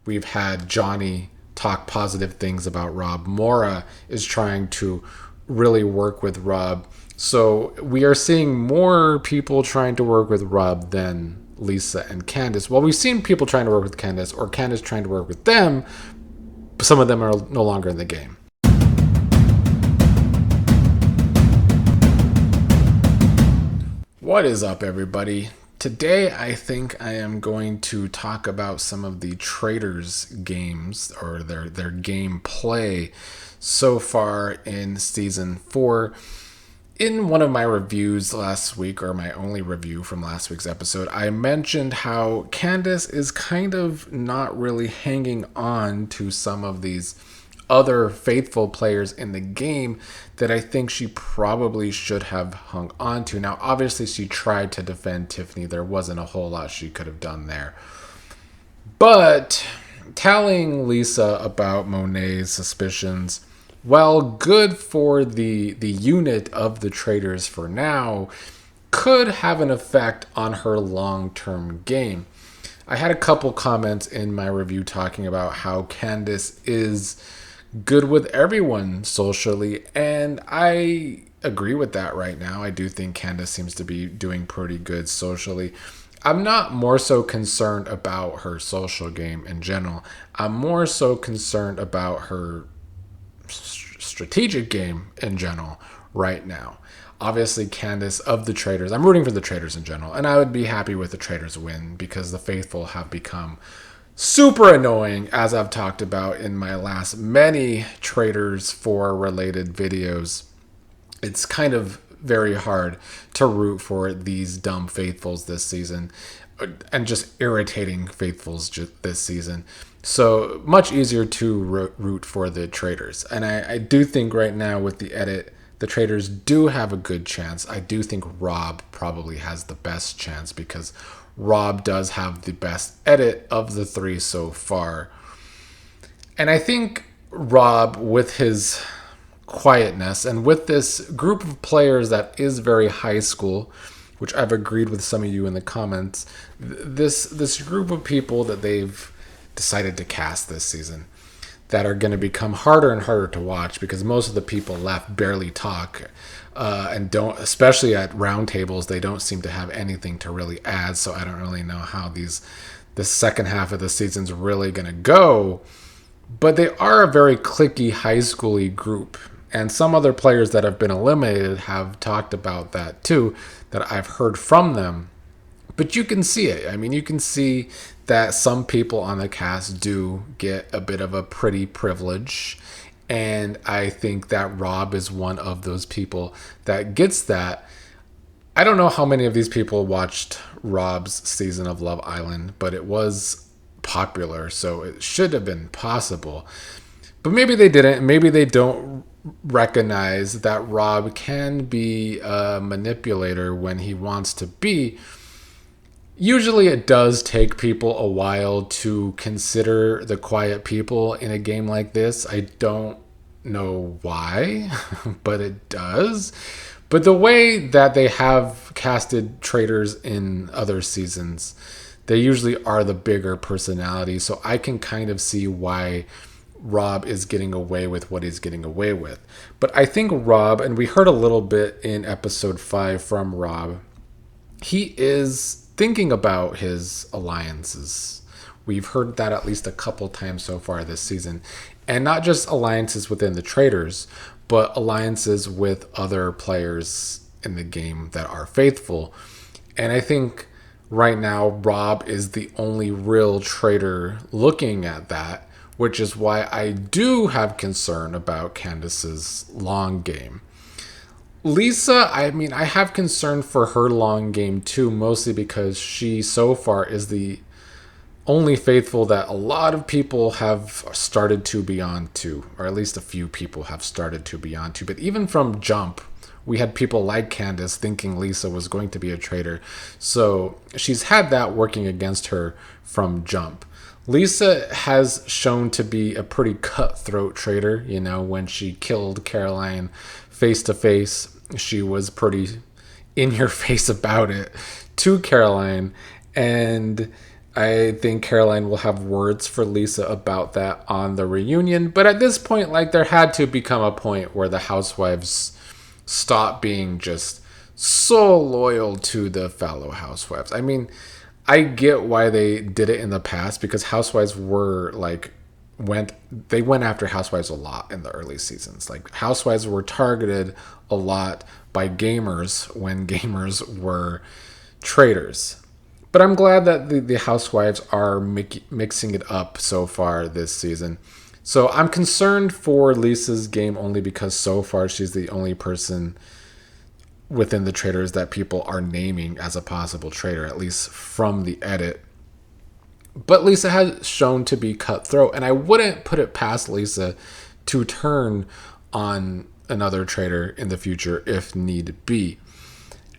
we've had Johnny talk positive things about Rob. Mora is trying to really work with Rob. So we are seeing more people trying to work with Rob than Lisa and Candiace. Well, we've seen people trying to work with Candiace or Candiace trying to work with them. Some of them are no longer in the game. What is up, everybody? Today, I think I am going to talk about some of the Traitors games or their gameplay so far in Season 4. In one of my reviews last week, or my only review from last week's episode, I mentioned how Candiace is kind of not really hanging on to some of these other faithful players in the game that I think she probably should have hung on to. Now, obviously, she tried to defend Tiffany. There wasn't a whole lot she could have done there. But telling Lisa about Monet's suspicions, while good for the unit of the Traitors for now, could have an effect on her long-term game. I had a couple comments in my review talking about how Candiace is good with everyone socially, and I agree with that right now. I do think Candiace seems to be doing pretty good socially. I'm not more so concerned about her social game in general. I'm more so concerned about her strategic game in general right now. Obviously, Candiace of the Traitors, I'm rooting for the Traitors in general, and I would be happy with the Traitors win because the faithful have become super annoying, as I've talked about in my last many Traitors 4 related videos. It's kind of very hard to root for these dumb faithfuls this season, and just irritating faithfuls this season. So much easier to root for the Traitors. And I do think right now with the edit, the Traitors do have a good chance. I do think Rob probably has the best chance because Rob does have the best edit of the three so far. And I think Rob, with his quietness and with this group of players that is very high school, which I've agreed with some of you in the comments, this group of people that they've decided to cast this season that are going to become harder and harder to watch because most of the people left barely talk and don't, especially at roundtables, they don't seem to have anything to really add. So I don't really know how the second half of the season's really going to go. But they are a very cliquey, high schooly group. And some other players that have been eliminated have talked about that too, that I've heard from them. But you can see it. I mean, you can see that some people on the cast do get a bit of a pretty privilege. And I think that Rob is one of those people that gets that. I don't know how many of these people watched Rob's season of Love Island, but it was popular, so it should have been possible. But maybe they didn't. Maybe they don't recognize that Rob can be a manipulator when he wants to be. Usually it does take people a while to consider the quiet people in a game like this. I don't know why, but it does. But the way that they have casted Traitors in other seasons, they usually are the bigger personality. So I can kind of see why Rob is getting away with what he's getting away with. But I think Rob, and we heard a little bit in episode 5 from Rob, he is thinking about his alliances. We've heard that at least a couple times so far this season. And not just alliances within the Traitors, but alliances with other players in the game that are faithful. And I think right now Rob is the only real traitor looking at that, which is why I do have concern about Candiace's long game. Lisa, I mean, I have concern for her long game too, mostly because she so far is the only faithful that a lot of people have started to be on to, or at least a few people have started to be on to. But even from jump, we had people like Candiace thinking Lisa was going to be a traitor. So she's had that working against her from jump. Lisa has shown to be a pretty cutthroat traitor. You know, when she killed Caroline face to face, she was pretty in your face about it to Caroline. And I think Caroline will have words for Lisa about that on the reunion. But at this point, like, there had to become a point where the housewives stop being just so loyal to the fellow housewives. I mean, I get why they did it in the past, because housewives were like went after housewives a lot in the early seasons. Like, housewives were targeted a lot by gamers when gamers were traitors. But I'm glad that the housewives are mixing it up so far this season. So I'm concerned for Lisa's game only because so far she's the only person within the traitors that people are naming as a possible traitor, at least from the edit. But Lisa has shown to be cutthroat, and I wouldn't put it past Lisa to turn on another traitor in the future if need be.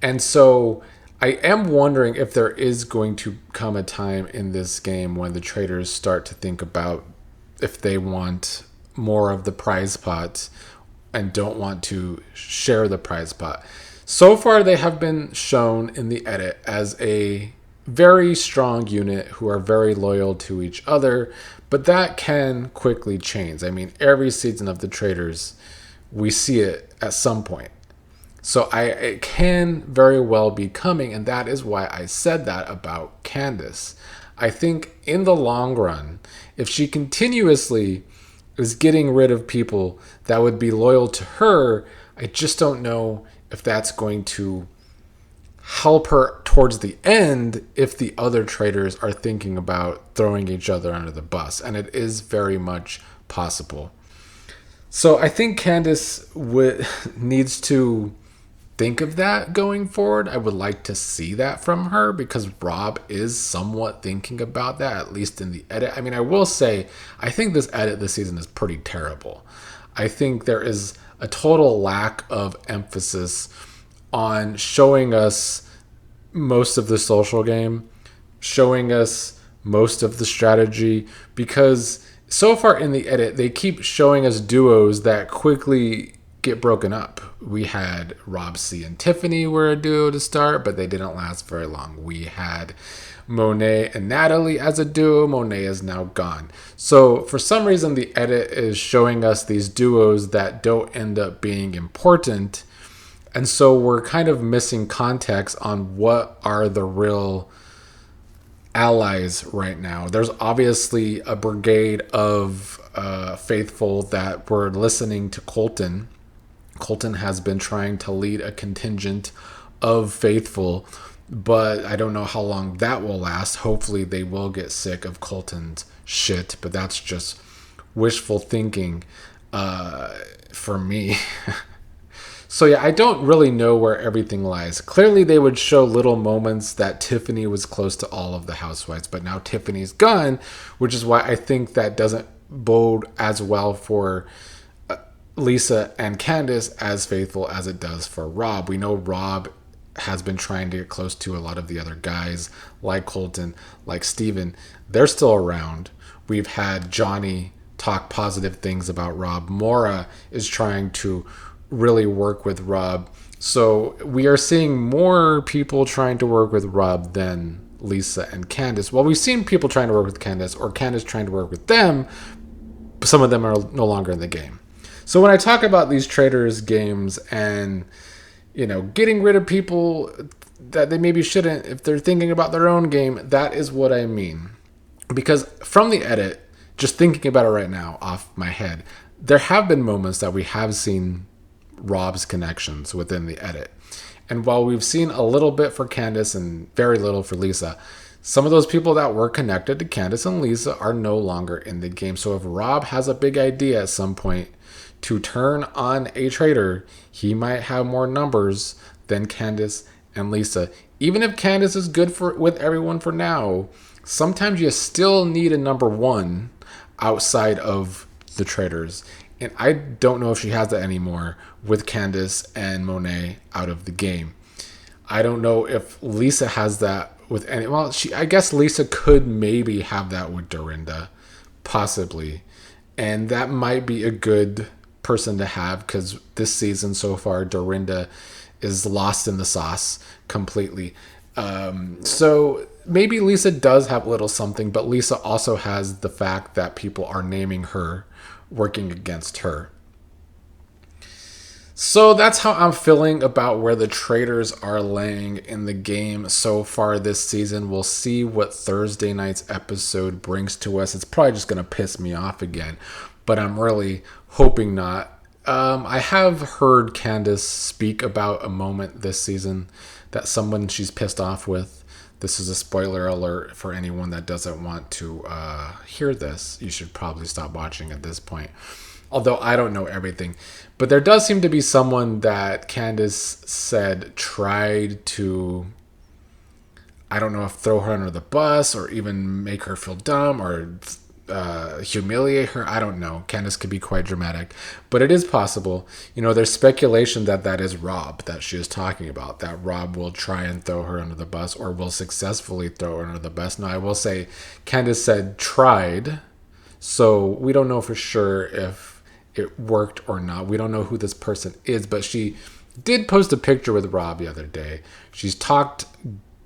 And so I am wondering if there is going to come a time in this game when the traitors start to think about if they want more of the prize pot and don't want to share the prize pot. So far, they have been shown in the edit as a very strong unit who are very loyal to each other, but that can quickly change. I mean, every season of the Traitors, we see it at some point. So it can very well be coming, and that is why I said that about Candiace. I think in the long run, if she continuously is getting rid of people that would be loyal to her, I just don't know if that's going to help her towards the end if the other traitors are thinking about throwing each other under the bus. And it is very much possible. So I think Candiace needs to think of that going forward. I would like to see that from her because Rob is somewhat thinking about that, at least in the edit. I mean, I will say, I think this edit this season is pretty terrible. I think there is a total lack of emphasis on showing us most of the social game, showing us most of the strategy, because so far in the edit, they keep showing us duos that quickly get broken up. We had Rob C and Tiffany were a duo to start, but they didn't last very long. We had Monet and Natalie as a duo. Monet is now gone. So for some reason, the edit is showing us these duos that don't end up being important. And so we're kind of missing context on what are the real allies right now. There's obviously a brigade of faithful that were listening to Colton. Colton has been trying to lead a contingent of faithful, but I don't know how long that will last. Hopefully they will get sick of Colton's shit, but that's just wishful thinking for me. So yeah, I don't really know where everything lies. Clearly they would show little moments that Tiffany was close to all of the housewives, but now Tiffany's gone, which is why I think that doesn't bode as well for Lisa and Candiace as faithful as it does for Rob. We know Rob has been trying to get close to a lot of the other guys, like Colton, like Steven. They're still around. We've had Johnny talk positive things about Rob. Maura is trying to really work with Rob. So we are seeing more people trying to work with Rob than Lisa and Candiace. Well, we've seen people trying to work with Candiace or Candiace trying to work with them. Some of them are no longer in the game. So when I talk about these traitors games and, you know, getting rid of people that they maybe shouldn't, if they're thinking about their own game, that is what I mean. Because from the edit, just thinking about it right now off my head, there have been moments that we have seen Rob's connections within the edit. And while we've seen a little bit for Candiace and very little for Lisa, some of those people that were connected to Candiace and Lisa are no longer in the game. So if Rob has a big idea at some point to turn on a traitor, he might have more numbers than Candiace and Lisa. Even if Candiace is good with everyone for now, sometimes you still need a number one outside of the traitors. And I don't know if she has that anymore with Candiace and Monet out of the game. I don't know if Lisa has that with any. Well, I guess Lisa could maybe have that with Dorinda, possibly. And that might be a good person to have because this season so far, Dorinda is lost in the sauce completely. So maybe Lisa does have a little something, but Lisa also has the fact that people are naming her, working against her. So that's how I'm feeling about where the Traitors are laying in the game so far this season. We'll see what Thursday night's episode brings to us. It's probably just going to piss me off again, but I'm really hoping not. I have heard Candiace speak about a moment this season that someone she's pissed off with. This is a spoiler alert for anyone that doesn't want to hear this. You should probably stop watching at this point. Although I don't know everything. But there does seem to be someone that Candiace said tried to, I don't know if throw her under the bus or even make her feel dumb or humiliate her. I don't know. Candiace could be quite dramatic. But it is possible. There's speculation that that is Rob that she is talking about. That Rob will try and throw her under the bus or will successfully throw her under the bus. Now, I will say Candiace said tried. So we don't know for sure if it worked or not. We don't know who this person is, but she did post a picture with Rob the other day. She's talked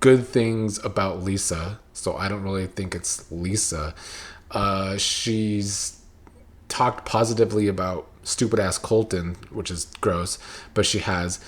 good things about Lisa, so I don't really think it's Lisa. She's talked positively about stupid ass Colton, which is gross, but she has.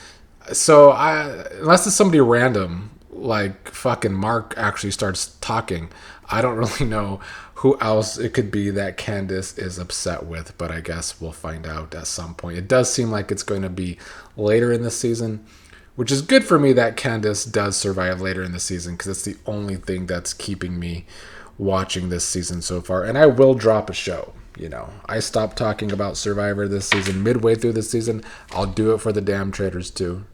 So unless it's somebody random, like fucking Mark actually starts talking, I don't really know who else it could be that Candiace is upset with, but I guess we'll find out at some point. It does seem like it's going to be later in the season, which is good for me that Candiace does survive later in the season because it's the only thing that's keeping me watching this season so far. And I will drop a show. I stopped talking about Survivor this season midway through the season. I'll do it for the damn Traitors too.